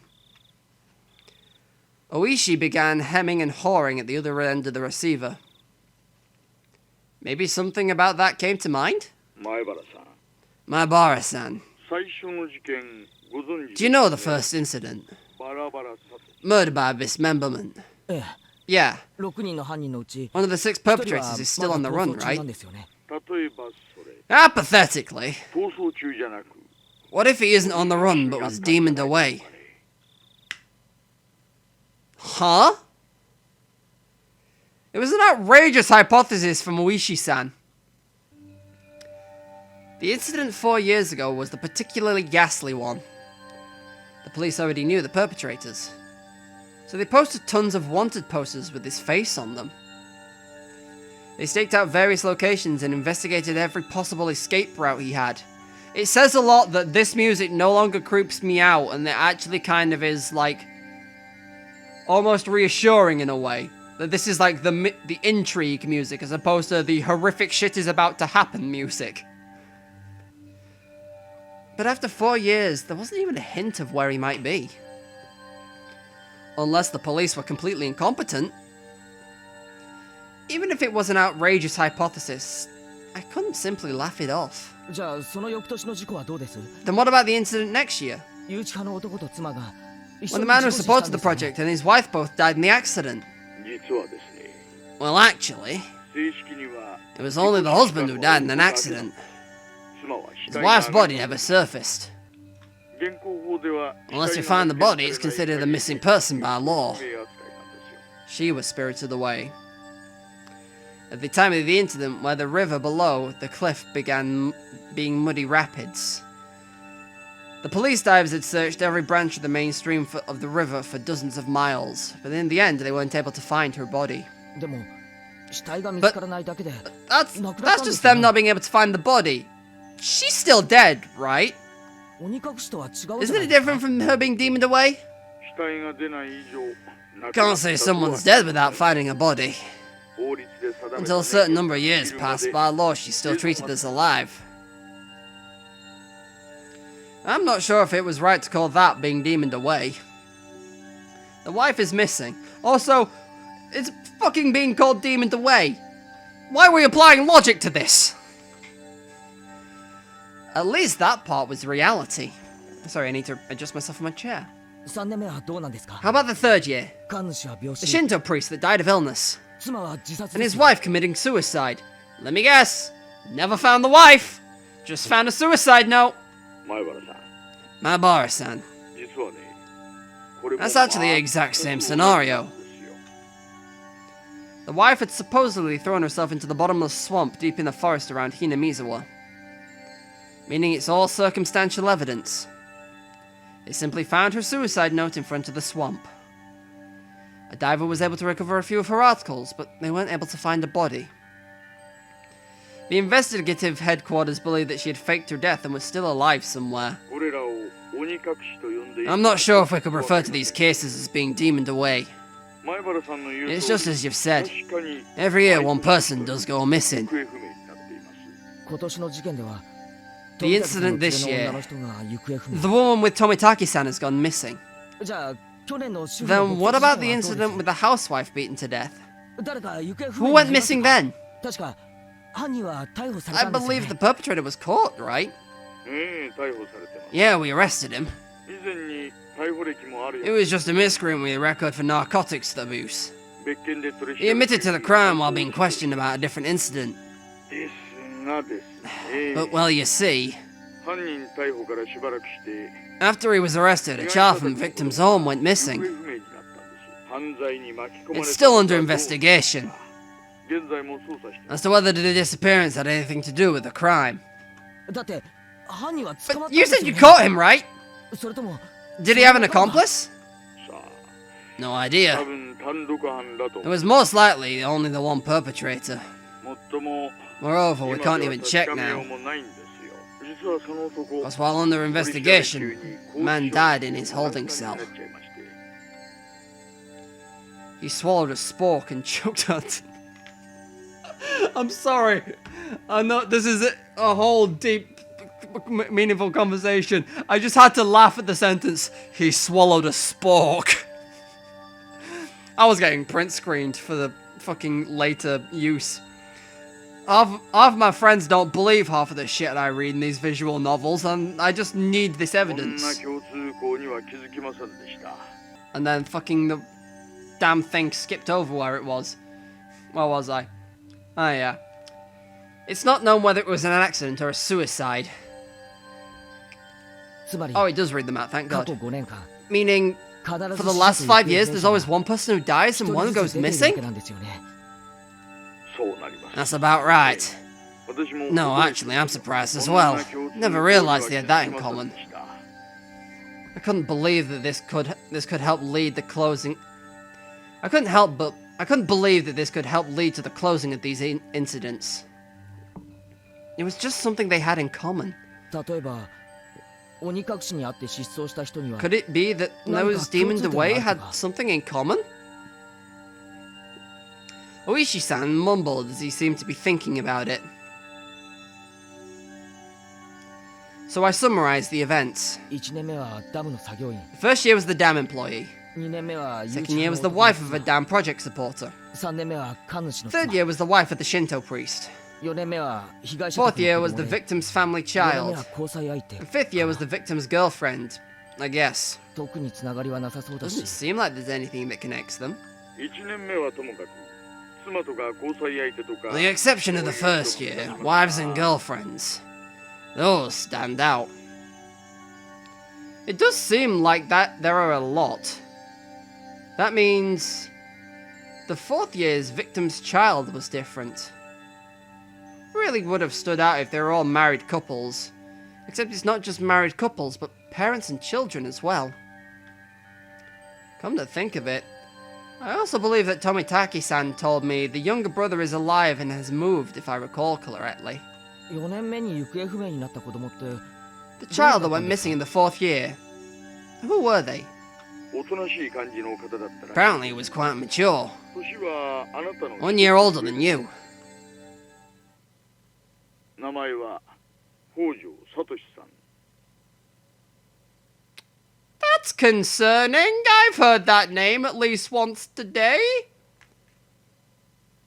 Oishi began hemming and hawing at the other end of the receiver. Maybe something about that came to mind? 前原さん、 My Bara-san, 最初の事件ご存知 do you know the first incident? バラバラ殺 Murder by dismemberment. ええ、 Yeah, 6人の犯人のうち one of the 6 perpetrators is still on the まだ run, 逃走中 right? なんですよね。例えばそれ Hypothetically, 逃走中じゃなく what if he isn't on the run but was demoned away? Huh? It was an outrageous hypothesis from Oishi-san. The incident 4 years ago was the particularly ghastly one. The police already knew the perpetrators, so they posted tons of wanted posters with his face on them. They staked out various locations and investigated every possible escape route he had. It says a lot that this music no longer creeps me out, and it actually kind of is like almost reassuring in a way. That this is like the intrigue music as opposed to the horrific shit is about to happen music. But after 4 years, there wasn't even a hint of where he might be. Unless the police were completely incompetent. Even if it was an outrageous hypothesis, I couldn't simply laugh it off. じゃあその翌年の事故はどうです？ Then what about the incident next year? 誘致派の男と妻が一緒 When the に man 事 who 故死したん supported で the すよね。 project and his wife both died in the accident. 実はですね Well, actually, 正式には it was only the husband who died in an accident. 妻は死 His 体 wife's が body never surfaced. 現行法では Unless you find the body, it's considered a missing person by law. 不明扱いなんですよ She was spirited away. At the time of the incident, where the river below the cliff began being muddy rapids, the police divers had searched every branch of the main stream of the river for dozens of miles, but in the end they weren't able to find her body. でも死体が見つからないだけで That's just them not being able to find the body. She's still dead, right? 鬼隠しとは違うじゃ Isn't ない it ですか different from her being demoned away? 死体が出ない以上亡くなった Can't say someone's dead without finding a body. 法律で定めた Until a certain number of years pass, by law she's still treated as alive. I'm not sure if it was right to call that being demoned away. The wife is missing. Also, it's fucking being called demoned away. Why are we applying logic to this? At least that part was reality. Sorry, I need to adjust myself in my chair. 3年目はどうなんですか？ How about the third year? 神主は病 The 死、 Shinto priest that died of illness. 妻は自殺 And で his す。 wife committing suicide. Let me guess. Never found the wife. Just found a suicide note. 前原さん Mabara-san. 実はねこれも That's actually the exact same scenario. なんですよ The wife had supposedly thrown herself into the bottomless swamp deep in the forest around Hinamizawa. Meaning it's all circumstantial evidence. They simply found her suicide note in front of the swamp. A diver was able to recover a few of her articles, but they weren't able to find a body. The investigative headquarters believed that she had faked her death and was still alive somewhere. これらを鬼隠しと呼んでいる I'm not sure if we could refer to these cases as being demoned away. 前原さんの言う It's 通 just り as you've said. 確かに Every year one person does go 行 missing. 方不明になっています。今年の事件では The 富田さんの incident this 連れ year, の女の人が行方不明 the woman with Tomitaki-san has gone missing. じゃあ去年の主婦の Then 撲 what 殺 about 事 the 件はどうです incident with the housewife beaten to death? 誰か行方不 Who 明 went になりました missing か？ then? 確か犯人は逮捕され I たんですよ believe the ね。 perpetrator was caught, right? 逮捕されてます。 Yeah, we arrested him. 以前に逮捕歴もある It よ。 was just a miscreant with a record for narcotics abuse. 別件で取り He admitted to the crime while being questioned about a different incident. ですがですね。 But well, you see, 犯人逮捕からしばらくして after he was arrested, a child from the victim's home went 行方 missing. 不明になったんです。犯罪に巻き込まれ It's た still の under かどう investigation 現在も捜査しています。 as to whether the disappearance had anything to do with the crime. だって犯人は捕まっ But たん you ですよ said you ね。 caught him, right? それとも Did he have an accomplice? さあ、No idea. It was most likely only the one perpetrator. Moreover, we can't even check now. Because while under investigation, a man died in his holding cell. He swallowed a spork and choked on it. I'm sorry. I know this is a whole deep, meaningful conversation. I just had to laugh at the sentence, he swallowed a spork. I was getting print screened for the fucking later use. Half of my friends don't believe half of the shit I read in these visual novels, and I just need this evidence. And then fucking the damn thing skipped over where it was. Where was I? Oh yeah. It's not known whether it was an accident or a suicide. Oh, it does read them out, thank God. Meaning, for the last 5 years, there's always one person who dies and one who goes missing? That's about right. No, actually, I'm surprised as well. Never realized they had that in common. I couldn't believe that this could help lead the closing. I couldn't believe that this could help lead to the closing of these incidents. It was just something they had in common. Could it be that those demoned away had something in common? Oishi-san mumbled as he seemed to be thinking about it. So I summarized the events. The first year was the dam employee. Second year was the wife of a dam project supporter. Third year was the wife of the Shinto priest. Fourth year was the victim's family child. And fifth year was the victim's girlfriend, I guess. Doesn't seem like there's anything that connects them. With the exception of the first year, wives and girlfriends. Those stand out. It does seem like that there are a lot. That means the fourth year's victim's child was different. Really would have stood out if they were all married couples. Except it's not just married couples, but parents and children as well. Come to think of it, I also believe that Tomitaki-san told me the younger brother is alive and has moved, if I recall correctly. The child that went missing in the fourth year, who were they? Apparently he was quite mature. 1 year older than you. That's concerning. I've heard that name at least once today.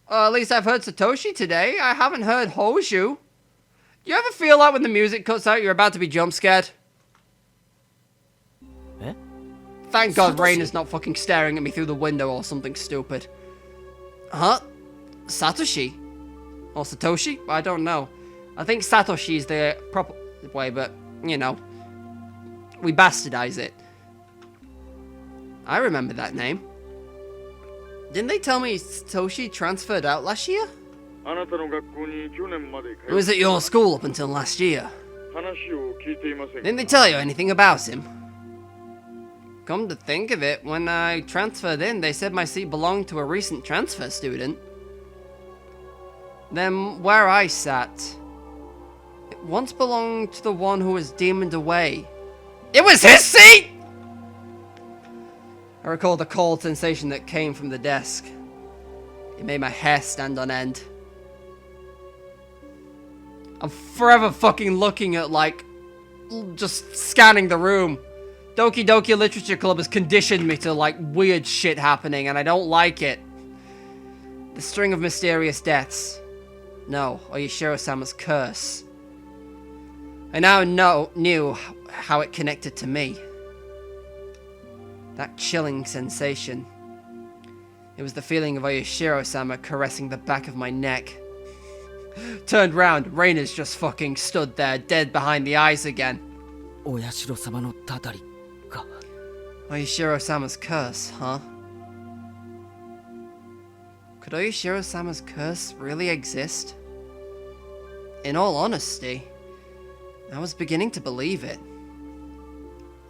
At least I've heard Satoshi today. I haven't heard Hoju. Do you ever feel like when the music cuts out, you're about to be jump scared? Eh? Thank God Raina's not fucking staring at me through the window or something stupid. Huh? Satoshi? Or Satoshi? I don't know. I think Satoshi's the proper way, but, you know. We bastardize it. I remember that name. Didn't they tell me Satoshi transferred out last year? He was at your school up until last year. Didn't they tell you anything about him? Come to think of it, when I transferred in, they said my seat belonged to a recent transfer student. Then where I sat, it once belonged to the one who was demoned away. It was his seat! I recall the cold sensation that came from the desk. It made my hair stand on end. I'm forever fucking looking at, like, just scanning the room. Doki Doki Literature Club has conditioned me to, like, weird shit happening, and I don't like it. The string of mysterious deaths. No, Oyashiro-sama's curse. I now knew how it connected to me. That chilling sensation. It was the feeling of Oyashiro-sama caressing the back of my neck. Turned round, Reina's just fucking stood there, dead behind the eyes again. Oyashiro-sama's curse, huh? Could Oyashiro-sama's curse really exist? In all honesty, I was beginning to believe it.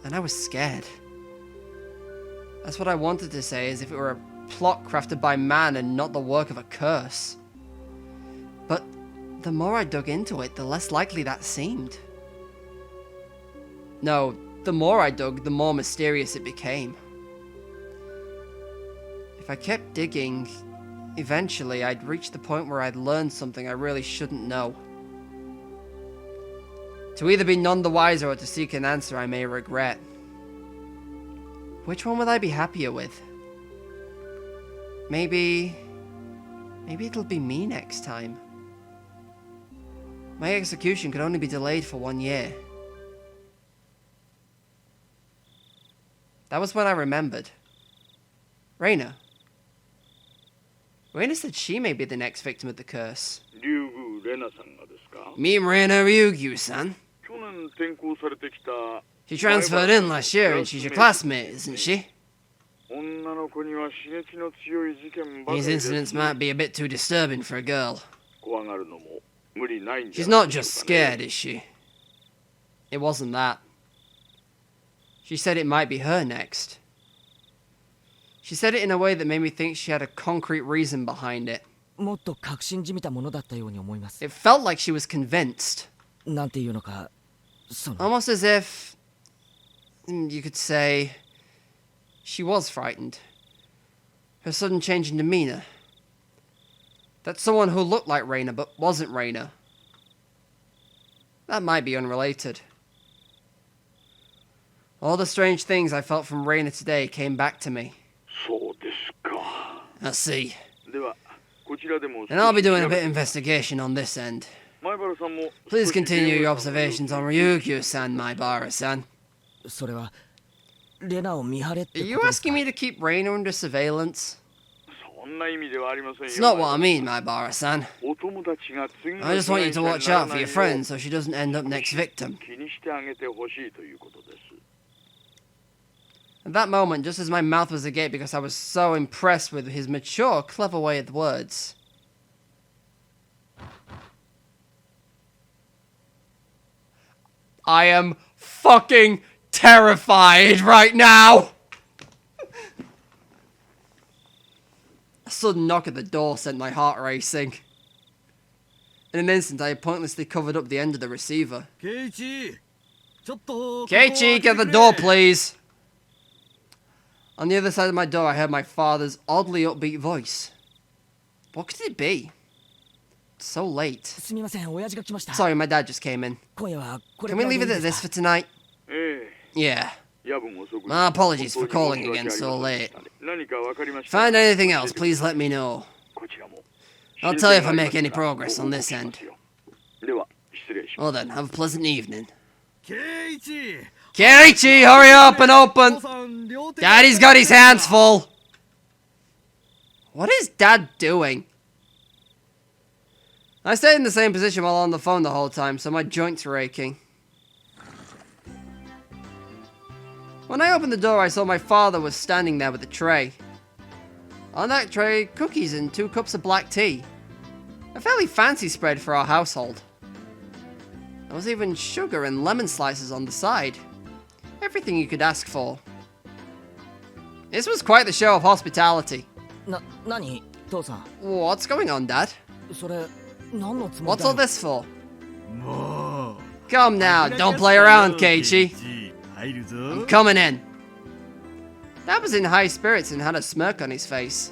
And I was scared. That's what I wanted to say, as if it were a plot crafted by man and not the work of a curse. But the more I dug into it, the less likely that seemed. No, the more I dug, the more mysterious it became. If I kept digging, eventually I'd reach the point where I'd learned something I really shouldn't know. To either be none the wiser or to seek an answer I may regret. Which one would I be happier with? Maybe it'll be me next time. My execution could only be delayed for 1 year. That was when I remembered. Reina. Reina said she may be the next victim of the curse. Me and Reina Ryugyu-san. She transferred in last year and she's your classmate, isn't she? These incidents might be a bit too disturbing for a girl. She's not just scared, is she? It wasn't that. She said it might be her next. She said it in a way that made me think she had a concrete reason behind it. It felt like she was convinced. Almost as if, you could say, she was frightened. Her sudden change in demeanor. That someone who looked like Reina but wasn't Reina. That might be unrelated. All the strange things I felt from Reina today came back to me. I see. And I'll be doing a bit of investigation on this end. Please continue your observations on Ryugyu-san, Maibara-san. Are you asking me to keep Reina under surveillance? It's not what I mean, Maibara-san. I just want you to watch out for your friend so she doesn't end up next victim. At that moment, just as my mouth was agape because I was so impressed with his mature, clever way of words. I am fucking terrified right now! A sudden knock at the door sent my heart racing. In an instant, I had pointlessly covered up the end of the receiver. Keiichi, get the door, please! On the other side of my door, I heard my father's oddly upbeat voice. What could it be? It's so late. Sorry, my dad just came in. Can we leave it at this for tonight? Yeah. My apologies for calling again so late. Find anything else, please let me know. I'll tell you if I make any progress on this end. Well then, have a pleasant evening. Keiichi, hurry up and open! Daddy's got his hands full! What is Dad doing? I stayed in the same position while on the phone the whole time, so my joints were aching. When I opened the door, I saw my father was standing there with a tray. On that tray, cookies and 2 cups of black tea. A fairly fancy spread for our household. There was even sugar and lemon slices on the side. Everything you could ask for. This was quite the show of hospitality. What's going on, Dad? What's all this for? Come now, don't play around, Keiichi. I'm coming in. Dad was in high spirits and had a smirk on his face.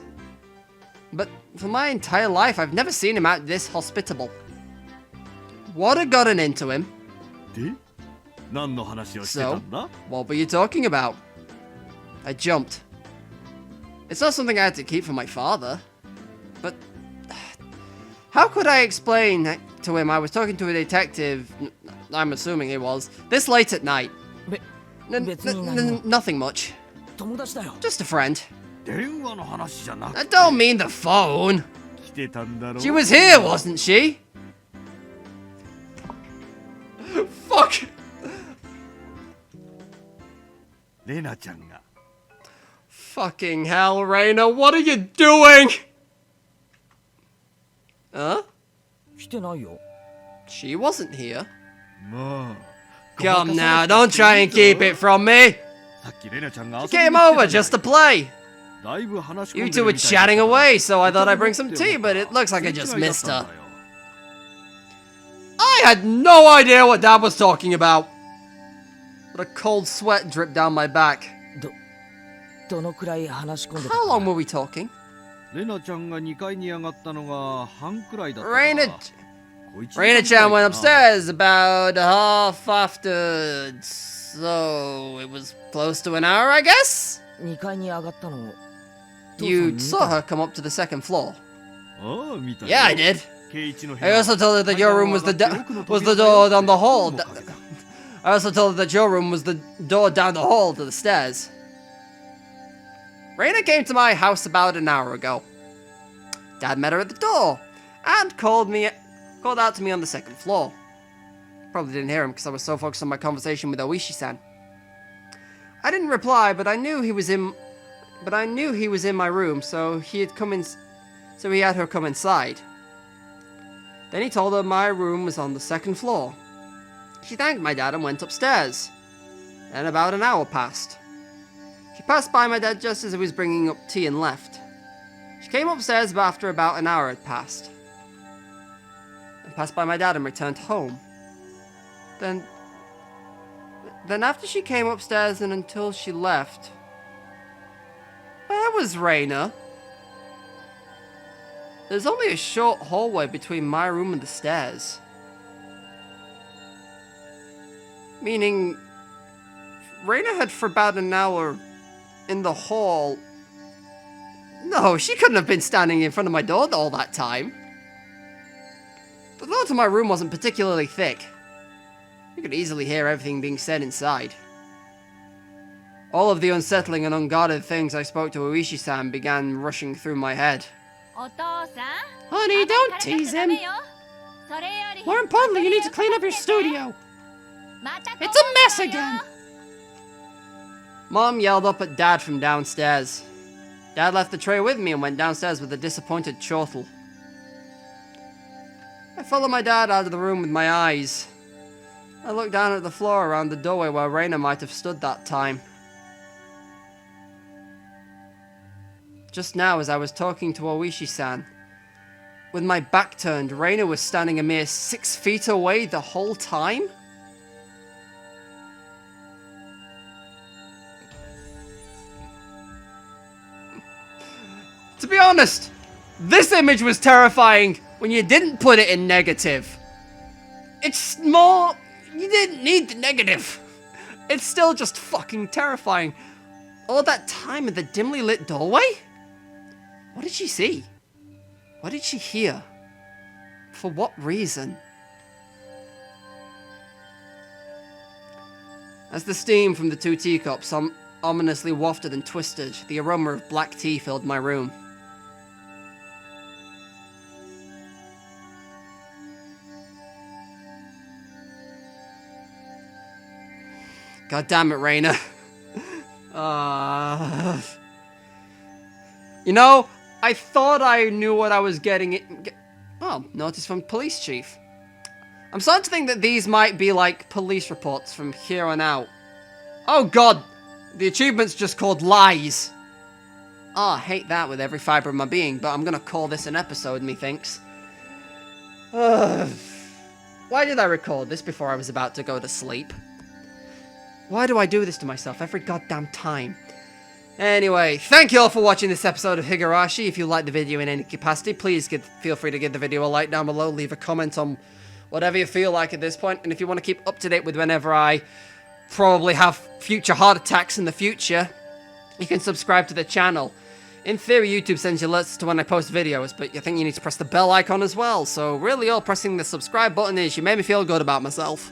But for my entire life, I've never seen him act this hospitable. What had gotten into him? So, what were you talking about? I jumped. It's not something I had to keep from my father. But how could I explain to him I was talking to a detective, I'm assuming it was, this late at night? Nothing much. Just a friend. I don't mean the phone. She was here, wasn't she? Fuck! Fucking hell, Reina, what are you doing? Huh? She wasn't here. Come now, don't try and keep it from me. She came over just to play. You two were chatting away, so I thought I'd bring some tea, but it looks like I just missed her. I had no idea what Dad was talking about. But a cold sweat dripped down my back. How long were we talking? Reina-chan went upstairs about half after, so it was close to an hour, I guess? You saw her come up to the second floor. Yeah, I did. I also told her that your room was the door down the hall. I also told her that your room was the door down the hall to the stairs. Reina came to my house about an hour ago. Dad met her at the door and called out to me on the second floor. Probably didn't hear him because I was so focused on my conversation with Oishi-san. I didn't reply, but I knew he was in my room, so he had her come inside. Then he told her my room was on the second floor. She thanked my dad and went upstairs. Then about an hour passed. She passed by my dad just as he was bringing up tea and left. She came upstairs after about an hour had passed. And passed by my dad and returned home. Then after she came upstairs and until she left, where was Reina? There's only a short hallway between my room and the stairs. Meaning, Reina had for about an hour in the hall. No, she couldn't have been standing in front of my door all that time. The door to my room wasn't particularly thick. You could easily hear everything being said inside. All of the unsettling and unguarded things I spoke to Oishi-san began rushing through my head. Honey, don't tease him. More importantly, you need to clean up your studio. It's a mess again. Mom yelled up at Dad from downstairs. Dad left the tray with me and went downstairs with a disappointed chortle. I followed my dad out of the room with my eyes. I looked down at the floor around the doorway where Reina might have stood that time. Just now, as I was talking to Oishi-san, with my back turned, Reina was standing a mere 6 feet away the whole time? To be honest, this image was terrifying when you didn't put it in negative. It's more... you didn't need the negative. It's still just fucking terrifying. All that time in the dimly lit doorway? What did she see? What did she hear? For what reason? As the steam from the 2 teacups ominously wafted and twisted, the aroma of black tea filled my room. God damn it, Reina. You know, I thought I knew what I was getting. Oh, notice from police chief. I'm starting to think that these might be like police reports from here on out. Oh god, the achievement's just called lies. Oh, I hate that with every fibre of my being, but I'm gonna call this an episode, methinks. Why did I record this before I was about to go to sleep? Why do I do this to myself every goddamn time? Anyway, thank you all for watching this episode of Higurashi. If you liked the video in any capacity, please feel free to give the video a like down below. Leave a comment on whatever you feel like at this point. And if you want to keep up to date with whenever I probably have future heart attacks in the future, you can subscribe to the channel. In theory, YouTube sends you alerts to when I post videos, but I think you need to press the bell icon as well. So really all pressing the subscribe button is, you made me feel good about myself.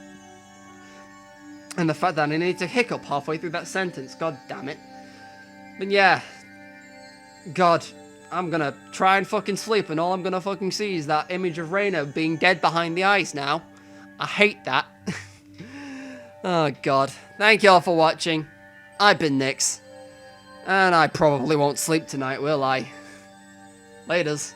And the fact that I need to hiccup halfway through that sentence, god damn it. But yeah, god, I'm gonna try and fucking sleep and all I'm gonna fucking see is that image of Reina being dead behind the eyes now. I hate that. Oh god, thank you all for watching. I've been Nyx. And I probably won't sleep tonight, will I? Laters.